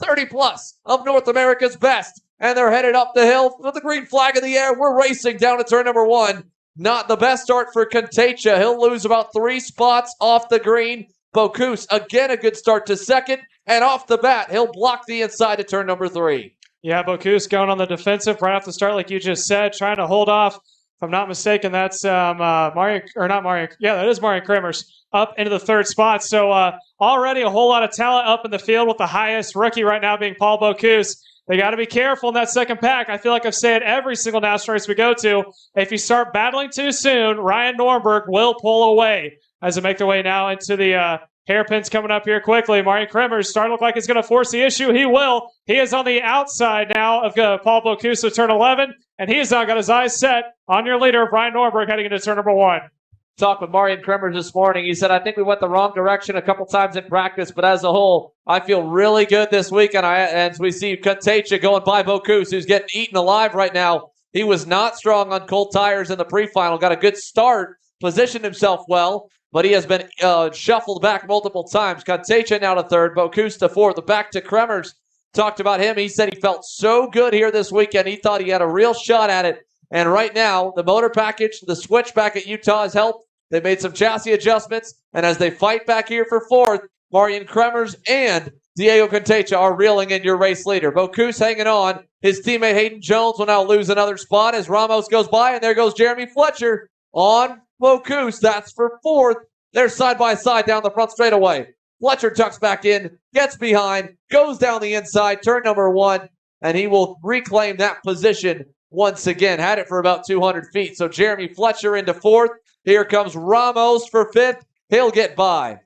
30 plus of North America's best. And they're headed up the hill with the green flag in the air. We're racing down to turn number 1. Not the best start for Contagia. He'll lose about 3 spots off the green. Bocuse, again, a good start to second. And off the bat, he'll block the inside to turn number 3. Yeah, Bocuse going on the defensive right off the start, like you just said, trying to hold off. If I'm not mistaken, that's Marion, or not Marion. Yeah, that is Marion Kremers up into the 3rd spot. So already a whole lot of talent up in the field with the highest rookie right now being Paul Bocuse. They got to be careful in that second pack. I feel like I've said every single NASCAR race we go to, if you start battling too soon, Ryan Norberg will pull away as they make their way now into the hairpins coming up here quickly. Marion Kremers starting to look like he's going to force the issue. He will. He is on the outside now of Paul Bocuse to turn 11, and he's now got his eyes set on your leader, Ryan Norberg, heading into turn number 1. Talked with Marion Kremers this morning. He said, I think we went the wrong direction a couple times in practice, but as a whole, I feel really good this week. And as we see Contagia going by Bocuse, who's getting eaten alive right now. He was not strong on cold tires in the pre-final. Got a good start, positioned himself well, but he has been shuffled back multiple times. Contagia now to 3rd, Bocuse to 4th. Back to Kremers. Talked about him. He said he felt so good here this weekend. He thought he had a real shot at it. And right now, the motor package, the switch back at Utah has helped. They made some chassis adjustments, and as they fight back here for 4th, Marion Kremers and Diego Contagia are reeling in your race leader. Bocuse hanging on. His teammate Hayden Jones will now lose another spot as Ramos goes by, and there goes Jeremy Fletcher on Bocuse. That's for 4th. They're side by side down the front straightaway. Fletcher tucks back in, gets behind, goes down the inside, turn number 1, and he will reclaim that position once again. Had it for about 200 feet. So Jeremy Fletcher into 4th. Here comes Ramos for 5th. He'll get by.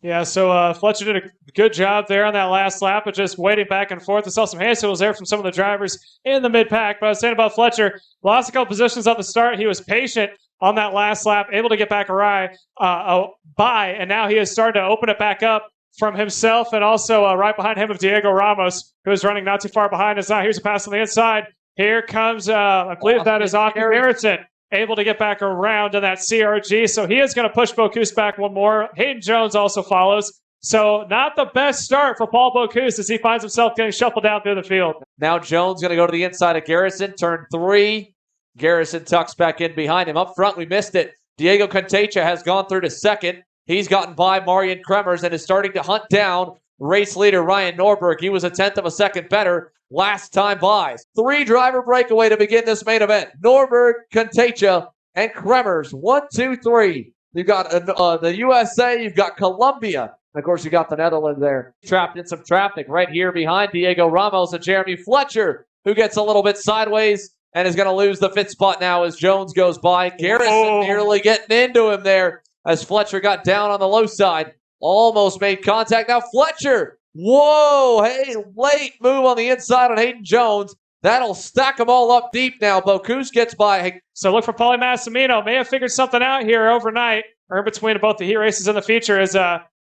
Yeah, so Fletcher did a good job there on that last lap, but just waiting back and forth. I saw some hand signals there from some of the drivers in the mid-pack. But I was saying about Fletcher, lost a couple positions on the start. He was patient on that last lap, able to get back by, and now he is starting to open it back up from himself and also right behind him of Diego Ramos, who is running not too far behind us now. Here's a pass on the inside. Here comes, I believe that is Austin Harrison, able to get back around in that CRG. So he is going to push Bocuse back one more. Hayden Jones also follows. So not the best start for Paul Bocuse as he finds himself getting shuffled down through the field. Now Jones going to go to the inside of Garrison, turn 3. Garrison tucks back in behind him. Up front, we missed it. Diego Contagia has gone through to 2nd. He's gotten by Marion Kremers and is starting to hunt down race leader Ryan Norberg. He was a 1/10 of a second better last time by. 3-driver breakaway to begin this main event. Norberg, Contagia, and Kremers. 1, 2, 3. You've got the USA. You've got Colombia. And of course, you got the Netherlands there. Trapped in some traffic right here behind Diego Ramos and Jeremy Fletcher, who gets a little bit sideways and is going to lose the 5th spot now as Jones goes by. Garrison nearly getting into him there as Fletcher got down on the low side. Almost made contact. Now Fletcher. Whoa. Hey, late move on the inside on Hayden Jones. That'll stack them all up deep now. Bocuse gets by. So look for Paulie Massimino. May have figured something out here overnight or in between both the heat races and the feature as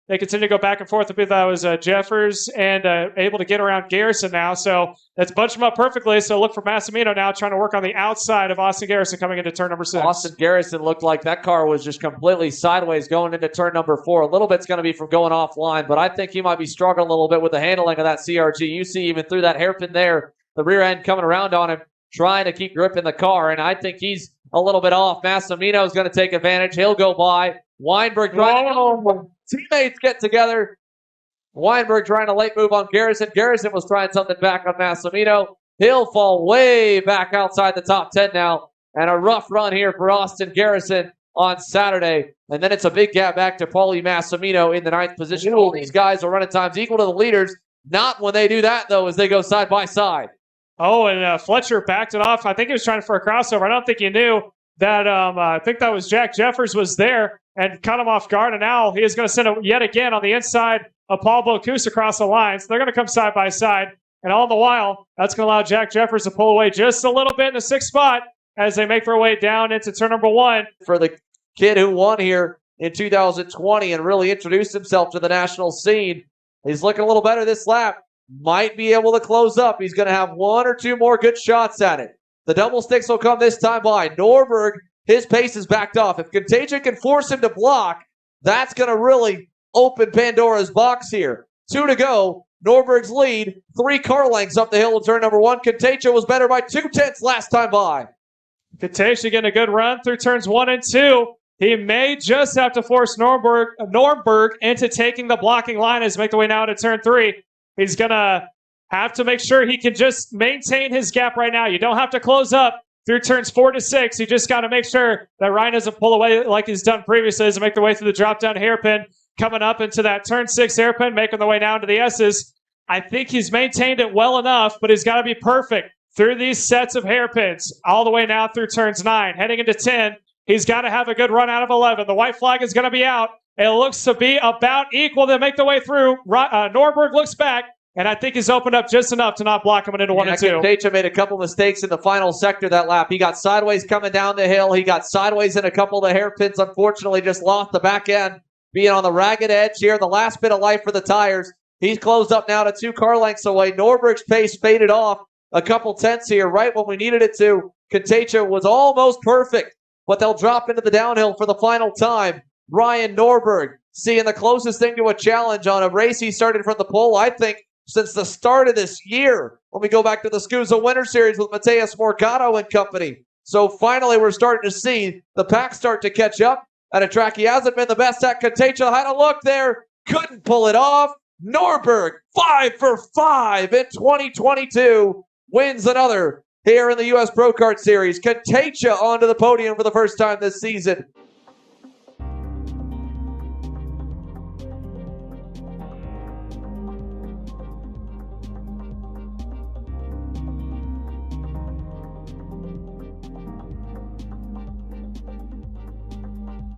they continue to go back and forth. I believe that was Jeffers and able to get around Garrison now. So that's bunched them up perfectly. So look for Massimino now trying to work on the outside of Austin Garrison coming into turn number 6. Austin Garrison looked like that car was just completely sideways going into turn number 4. A little bit's going to be from going offline, but I think he might be struggling a little bit with the handling of that CRG. You see even through that hairpin there, the rear end coming around on him, trying to keep gripping the car, and I think he's a little bit off. Massimino is going to take advantage. He'll go by. Weinberg teammates get together. Weinberg trying to late move on Garrison. Garrison was trying something back on Massimino. He'll fall way back outside the top 10 now. And a rough run here for Austin Garrison on Saturday. And then it's a big gap back to Paulie Massimino in the 9th position. All these guys are running times equal to the leaders. Not when they do that, though, as they go side by side. Oh, and Fletcher backed it off. I think he was trying for a crossover. I don't think he knew that I think that was Jack Jeffers was there and cut him off guard. And now he is going to send it yet again on the inside of Paul Bocuse across the line. So they're going to come side by side. And all the while, that's going to allow Jack Jeffers to pull away just a little bit in the 6th spot as they make their way down into turn number 1. For the kid who won here in 2020 and really introduced himself to the national scene, he's looking a little better this lap. Might be able to close up. He's going to have 1 or 2 more good shots at it. The double sticks will come this time by. Norberg, his pace is backed off. If Contagia can force him to block, that's going to really open Pandora's box here. 2 to go. Norberg's lead, 3 car lengths up the hill in turn number 1. Contagia was better by 0.2 last time by. Contagia getting a good run through turns 1 and 2. He may just have to force Norberg into taking the blocking line as he make the way now to turn 3. He's going to have to make sure he can just maintain his gap right now. You don't have to close up through turns 4 to 6. You just got to make sure that Ryan doesn't pull away like he's done previously as he make the way through the drop-down hairpin, coming up into that turn 6 hairpin, making the way down to the S's. I think he's maintained it well enough, but he's got to be perfect through these sets of hairpins, all the way now through turns 9. Heading into 10, he's got to have a good run out of 11. The white flag is going to be out. It looks to be about equal to make the way through. Norberg looks back, and I think he's opened up just enough to not block him into 1 and 2. Contagia made a couple mistakes in the final sector that lap. He got sideways coming down the hill. He got sideways in a couple of the hairpins. Unfortunately, just lost the back end, being on the ragged edge here. The last bit of life for the tires. He's closed up now to 2 car lengths away. Norberg's pace faded off a couple tenths here right when we needed it to. Contagia was almost perfect, but they'll drop into the downhill for the final time. Ryan Norberg seeing the closest thing to a challenge on a race he started from the pole, I think, since the start of this year, when we go back to the SCUSA Winter Series with Mateus Morgado and company. So finally, we're starting to see the pack start to catch up at a track he hasn't been the best at. Contagia had a look there, couldn't pull it off. Norberg, 5 for 5 in 2022, wins another here in the U.S. Pro Kart Series. Contagia onto the podium for the first time this season.